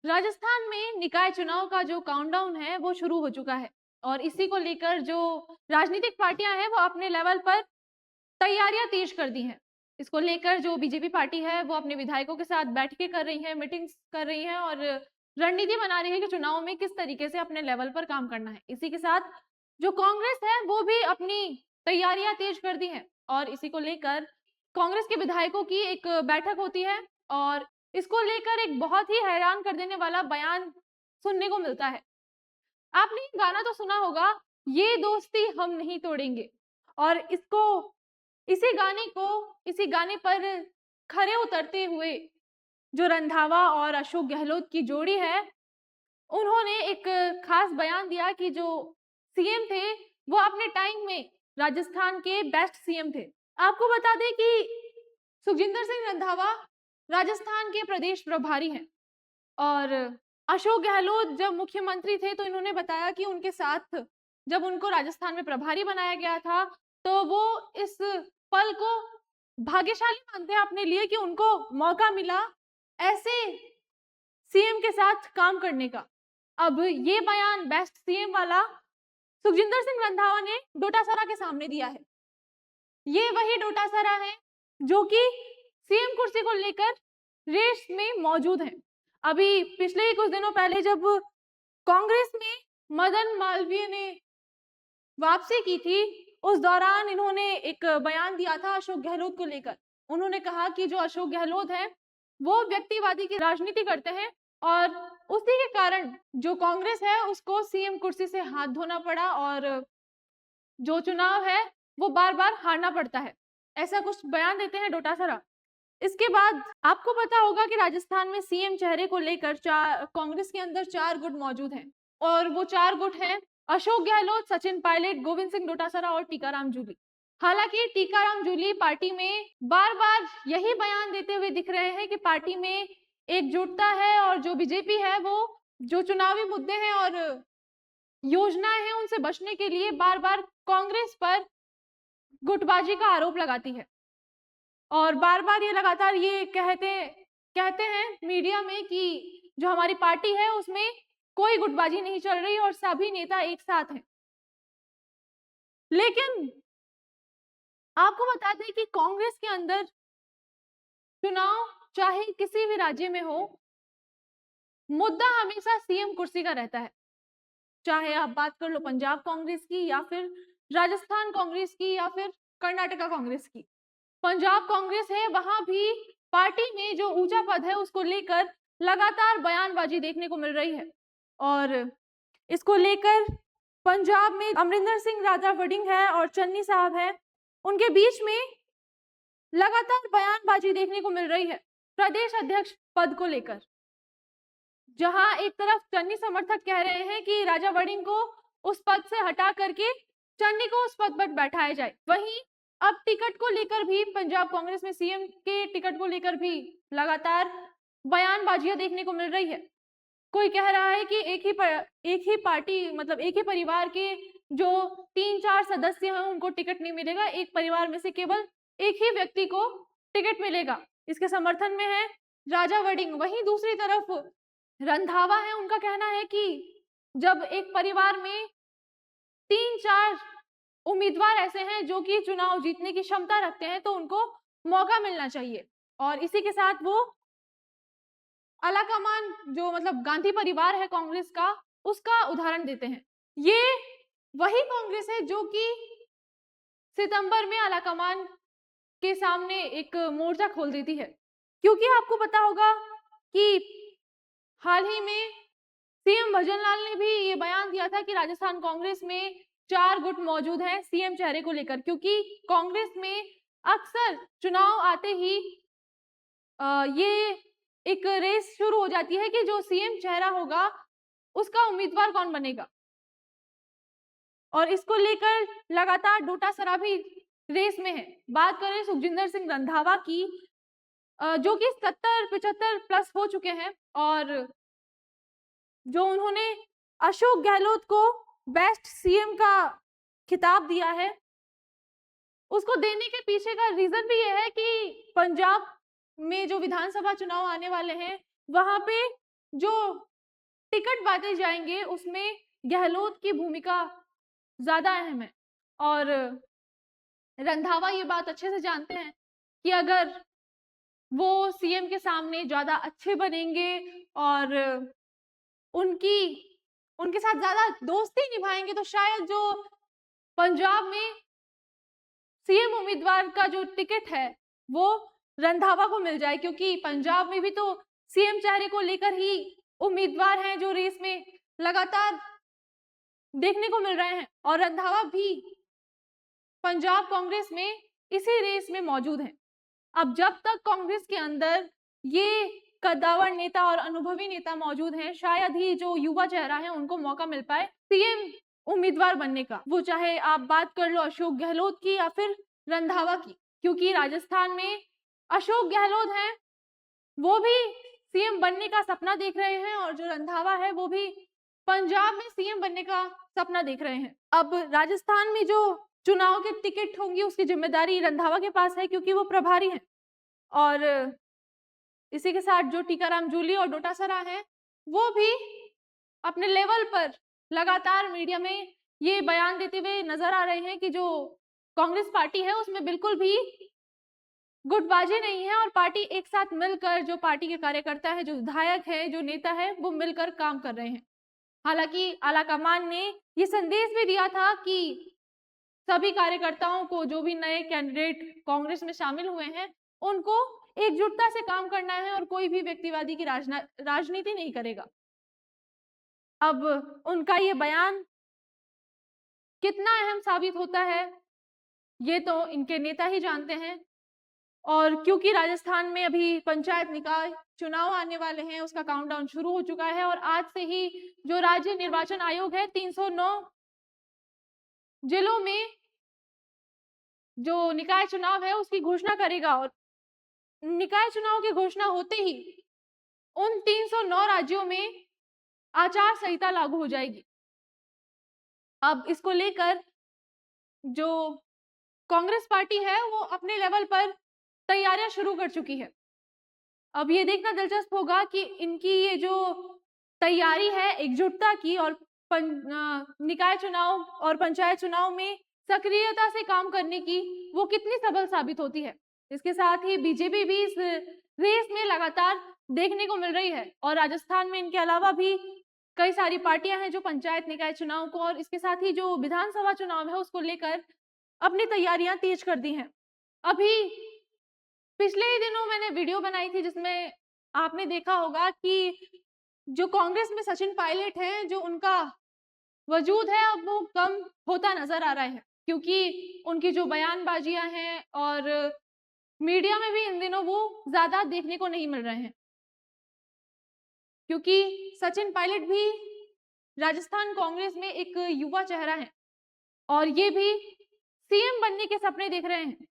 राजस्थान में निकाय चुनाव का जो काउंटडाउन है वो शुरू हो चुका है और इसी को लेकर जो राजनीतिक पार्टियां हैं वो अपने लेवल पर तैयारियां तेज कर दी हैं। इसको लेकर जो बीजेपी पार्टी है वो अपने विधायकों के साथ बैठकें कर रही है, मीटिंग्स कर रही है और रणनीति बना रही है कि चुनाव में किस तरीके से अपने लेवल पर काम करना है। इसी के साथ जो कांग्रेस है वो भी अपनी तैयारियां तेज कर दी है और इसी को लेकर कांग्रेस के विधायकों की एक बैठक होती है और इसको लेकर एक बहुत ही हैरान कर देने वाला बयान सुनने को मिलता है। आपने ये गाना तो सुना होगा, ये दोस्ती हम नहीं तोड़ेंगे, और इसी गाने पर खरे उतरते हुए जो रंधावा और अशोक गहलोत की जोड़ी है, उन्होंने एक खास बयान दिया कि जो सीएम थे वो अपने टाइम में राजस्थान के बेस्ट सीएम थे। आपको बता दें कि सुखजिंदर सिंह रंधावा राजस्थान के प्रदेश प्रभारी हैं और अशोक गहलोत जब मुख्यमंत्री थे तो इन्होंने बताया कि उनके साथ जब उनको राजस्थान में प्रभारी बनाया गया था तो वो इस पल को भाग्यशाली मानते हैं अपने लिए कि उनको मौका मिला ऐसे सीएम के साथ काम करने का। अब ये बयान बेस्ट सीएम वाला सुखजिंदर सिंह रंधावा ने डोटासरा के सामने दिया है। ये वही डोटासरा है जो कि सीएम कुर्सी को लेकर रेस में मौजूद है। अभी पिछले ही कुछ दिनों पहले जब कांग्रेस में मदन मालवीय ने वापसी की थी, उस दौरान इन्होंने एक बयान दिया था अशोक गहलोत को लेकर। उन्होंने कहा कि जो अशोक गहलोत है वो व्यक्तिवादी की राजनीति करते हैं और उसी के कारण जो कांग्रेस है उसको सीएम कुर्सी से हाथ धोना पड़ा और जो चुनाव है वो बार बार हारना पड़ता है। ऐसा कुछ बयान देते हैं डोटासरा। इसके बाद आपको पता होगा कि राजस्थान में सीएम चेहरे को लेकर कांग्रेस के अंदर 4 गुट मौजूद हैं और वो 4 गुट हैं अशोक गहलोत, सचिन पायलट, गोविंद सिंह डोटासरा और टीकाराम जूली। हालांकि टीकाराम जूली पार्टी में बार बार यही बयान देते हुए दिख रहे हैं कि पार्टी में एकजुटता है और जो बीजेपी है वो जो चुनावी मुद्दे हैं और योजनाएं हैं उनसे बचने के लिए बार बार कांग्रेस पर गुटबाजी का आरोप लगाती है और बार बार ये लगातार ये कहते हैं मीडिया में कि जो हमारी पार्टी है उसमें कोई गुटबाजी नहीं चल रही और सभी नेता एक साथ हैं। लेकिन आपको बता दें कि कांग्रेस के अंदर चुनाव चाहे किसी भी राज्य में हो, मुद्दा हमेशा सीएम कुर्सी का रहता है। चाहे आप बात कर लो पंजाब कांग्रेस की या फिर राजस्थान कांग्रेस की या फिर कर्नाटका कांग्रेस की। पंजाब कांग्रेस है, वहां भी पार्टी में जो ऊंचा पद है उसको लेकर लगातार बयानबाजी देखने को मिल रही है और इसको लेकर पंजाब में अमरिंदर सिंह राजा वड़िंग है और चन्नी साहब है, उनके बीच में लगातार बयानबाजी देखने को मिल रही है प्रदेश अध्यक्ष पद को लेकर। जहां एक तरफ चन्नी समर्थक कह रहे हैं कि राजा वड़िंग को उस पद से हटा करके चन्नी को उस पद पर बैठाया जाए, वहीं अब टिकट को लेकर भी पंजाब कांग्रेस में सीएम के टिकट को लेकर भी लगातार बयानबाजियां देखने को मिल रही है। कोई कह रहा है कि एक ही पार्टी मतलब एक ही परिवार के जो 3-4 सदस्य हैं उनको टिकट नहीं मिलेगा, एक परिवार में से केवल एक ही व्यक्ति को टिकट मिलेगा। इसके समर्थन में है राजा वड़िंग। वहीं दूसरी तरफ रंधावा है, उनका कहना है कि जब एक परिवार में 3-4 उम्मीदवार ऐसे हैं जो कि चुनाव जीतने की क्षमता रखते हैं तो उनको मौका मिलना चाहिए और इसी के साथ वो आलाकमान जो मतलब गांधी परिवार है कांग्रेस का, उसका उदाहरण देते हैं। ये वही कांग्रेस है जो कि सितंबर में आलाकमान के सामने एक मोर्चा खोल देती है, क्योंकि आपको पता होगा कि हाल ही में सीएम भजनलाल ने भी ये बयान दिया था कि राजस्थान कांग्रेस में 4 गुट मौजूद हैं सीएम चेहरे को लेकर, क्योंकि कांग्रेस में अक्सर चुनाव आते ही ये एक रेस शुरू हो जाती है कि जो सीएम चेहरा होगा उसका उम्मीदवार कौन बनेगा और इसको लेकर लगातार डोटासरा भी रेस में है। बात करें सुखजिंदर सिंह रंधावा की, जो कि 70-75 प्लस हो चुके हैं और जो उन्होंने अशोक गहलोत को बेस्ट सीएम का खिताब दिया है, उसको देने के पीछे का रीजन भी यह है कि पंजाब में जो विधानसभा चुनाव आने वाले हैं वहां पे जो टिकट बांटे जाएंगे उसमें गहलोत की भूमिका ज्यादा अहम है। और रंधावा ये बात अच्छे से जानते हैं कि अगर वो सीएम के सामने ज्यादा अच्छे बनेंगे और उनकी उनके साथ ज्यादा दोस्ती निभाएंगे तो शायद जो पंजाब में सीएम उम्मीदवार का जो टिकट है वो रंधावा को मिल जाए, क्योंकि पंजाब में भी तो सीएम चेहरे को लेकर ही उम्मीदवार हैं जो रेस में लगातार देखने को मिल रहे हैं। और रंधावा भी पंजाब कांग्रेस में इसी रेस में मौजूद हैं। अब जब तक कांग्रेस के अंदर ये कद्दावर नेता और अनुभवी नेता मौजूद हैं, शायद ही जो युवा चेहरा है उनको मौका मिल पाए सीएम उम्मीदवार बनने का। वो चाहे आप बात कर लो अशोक गहलोत की या फिर रंधावा की, क्योंकि राजस्थान में अशोक गहलोत हैं, वो भी सीएम बनने का सपना देख रहे हैं और जो रंधावा है वो भी पंजाब में सीएम बनने का सपना देख रहे हैं। अब राजस्थान में जो चुनाव के टिकट होंगी उसकी जिम्मेदारी रंधावा के पास है, क्योंकि वो प्रभारी हैं। और इसी के साथ जो टीकाराम जूली और डोटासरा हैं वो भी अपने लेवल पर लगातार मीडिया में ये बयान देते हुए नजर आ रहे हैं कि जो कांग्रेस पार्टी है उसमें बिल्कुल भी गुटबाजी नहीं है और पार्टी एक साथ मिलकर, जो पार्टी के कार्यकर्ता है, जो विधायक है, जो नेता है, वो मिलकर काम कर रहे हैं। हालांकि आलाकमान ने ये संदेश भी दिया था कि सभी कार्यकर्ताओं को, जो भी नए कैंडिडेट कांग्रेस में शामिल हुए हैं, उनको एकजुटता से काम करना है और कोई भी व्यक्तिवादी की राजनीति नहीं करेगा। अब उनका ये बयान कितना अहम साबित होता है ये तो इनके नेता ही जानते हैं। और क्योंकि राजस्थान में अभी पंचायत निकाय चुनाव आने वाले हैं, उसका काउंटडाउन शुरू हो चुका है और आज से ही जो राज्य निर्वाचन आयोग है 309 जिलों में जो निकाय चुनाव है उसकी घोषणा करेगा। और निकाय चुनाव की घोषणा होते ही उन 309 राज्यों में आचार संहिता लागू हो जाएगी। अब इसको लेकर जो कांग्रेस पार्टी है वो अपने लेवल पर तैयारियां शुरू कर चुकी है। अब ये देखना दिलचस्प होगा कि इनकी ये जो तैयारी है एकजुटता की और निकाय चुनाव और पंचायत चुनाव में सक्रियता से काम करने की, वो कितनी सबल साबित होती है। इसके साथ ही बीजेपी भी इस रेस में लगातार देखने को मिल रही है और राजस्थान में इनके अलावा भी कई सारी पार्टियां हैं जो पंचायत निकाय चुनाव को और इसके साथ ही जो विधानसभा चुनाव है उसको लेकर अपनी तैयारियां तेज कर दी हैं। अभी पिछले ही दिनों मैंने वीडियो बनाई थी जिसमें आपने देखा होगा कि जो कांग्रेस में सचिन पायलट हैं, जो उनका वजूद है अब वो कम होता नजर आ रहा है, क्योंकि उनकी जो बयानबाजियां हैं और मीडिया में भी इन दिनों वो ज्यादा देखने को नहीं मिल रहे हैं, क्योंकि सचिन पायलट भी राजस्थान कांग्रेस में एक युवा चेहरा है और ये भी सीएम बनने के सपने देख रहे हैं।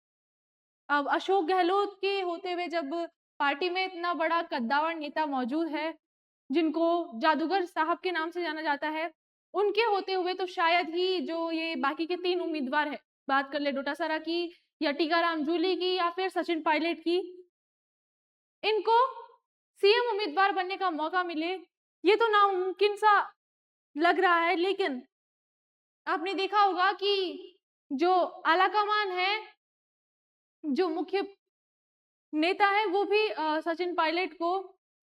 अब अशोक गहलोत के होते हुए जब पार्टी में इतना बड़ा कद्दावर नेता मौजूद है जिनको जादूगर साहब के नाम से जाना जाता है, उनके होते हुए तो शायद ही जो ये बाकी के 3 उम्मीदवार है, बात कर ले डोटासरा की या टीकाराम जूली की या फिर सचिन पायलट की, इनको सीएम उम्मीदवार बनने का मौका मिले, ये तो नामुमकिन सा लग रहा है। लेकिन आपने देखा होगा कि जो आलाकमान है, जो मुख्य नेता है, वो भी सचिन पायलट को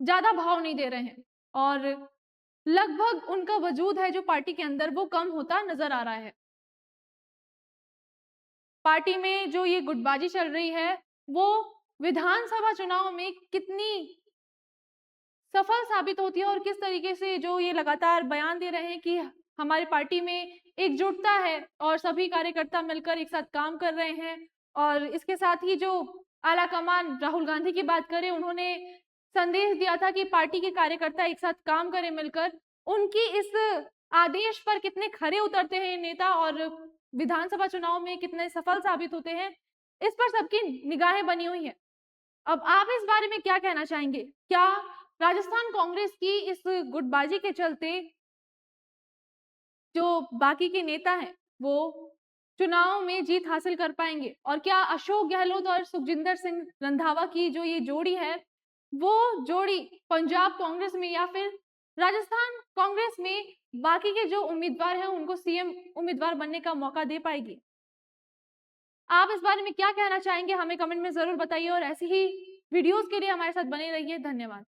ज्यादा भाव नहीं दे रहे हैं और लगभग उनका वजूद है जो पार्टी के अंदर वो कम होता नजर आ रहा है। पार्टी में जो ये गुटबाजी चल रही है वो विधानसभा चुनाव में कितनी सफल साबित होती है और किस तरीके से जो ये लगातार बयान दे रहे हैं कि हमारी पार्टी में एकजुटता है और सभी कार्यकर्ता मिलकर एक साथ काम कर रहे हैं। और इसके साथ ही जो आलाकमान राहुल गांधी की बात करें, उन्होंने संदेश दिया था कि पार्टी के कार्यकर्ता एक साथ काम करें मिलकर। उनकी इस आदेश पर कितने खरे उतरते हैं नेता और विधानसभा चुनाव में कितने सफल साबित होते हैं, इस पर सबकी निगाहें बनी हुई है। अब आप इस बारे में क्या कहना चाहेंगे? क्या राजस्थान कांग्रेस की इस गुटबाजी के चलते जो बाकी के नेता हैं वो चुनाव में जीत हासिल कर पाएंगे? और क्या अशोक गहलोत और सुखजिंदर सिंह रंधावा की जो ये जोड़ी है वो जोड़ी पंजाब कांग्रेस में या फिर राजस्थान कांग्रेस में बाकी के जो उम्मीदवार हैं उनको सीएम उम्मीदवार बनने का मौका दे पाएगी? आप इस बारे में क्या कहना चाहेंगे? हमें कमेंट में ज़रूर बताइए और ऐसी ही वीडियोज़ के लिए हमारे साथ बने रहिए। धन्यवाद।